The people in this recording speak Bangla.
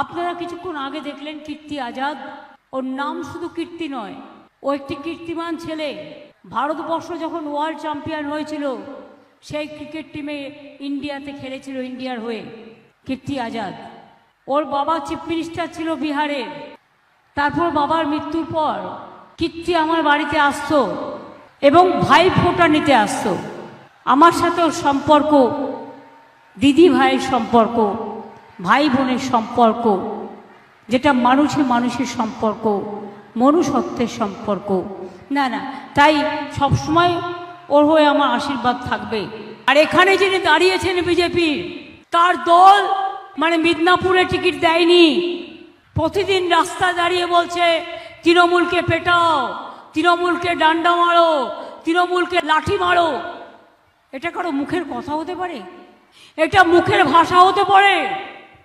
আপনারা কিছুক্ষণ আগে দেখলেন কীর্তি আজাদ। ওর নাম শুধু কীর্তি নয়, ও একটি কীর্তিমান ছেলে। ভারতবর্ষ যখন ওয়ার্ল্ড চ্যাম্পিয়ন হয়েছিল, সেই ক্রিকেট টিমে ইন্ডিয়াতে খেলেছিল, ইন্ডিয়ার হয়ে কীর্তি আজাদ। ওর বাবা চিফ মিনিস্টার ছিল বিহারের। তারপর বাবার মৃত্যুর পর কীর্তি আমার বাড়িতে আসতো এবং ভাই ফোঁটা নিতে আসতো। আমার সাথে ওর সম্পর্ক দিদি ভাইয়ের সম্পর্ক, ভাই বোনের সম্পর্ক, যেটা মানুষে মানুষের সম্পর্ক, মনুষ্যত্বের সম্পর্ক। না না, তাই সবসময় ওর হয়ে আমার আশীর্বাদ থাকবে। আর এখানে যিনি দাঁড়িয়েছেন বিজেপির, তার দল মানে মিদনাপুরে টিকিট দেয়নি। প্রতিদিন রাস্তায় দাঁড়িয়ে বলছে তৃণমূলকে পেটাও, তৃণমূলকে ডান্ডা মারো, তৃণমূলকে লাঠি মারো। এটা কারো মুখের কথা হতে পারে? এটা মুখের ভাষা হতে পারে?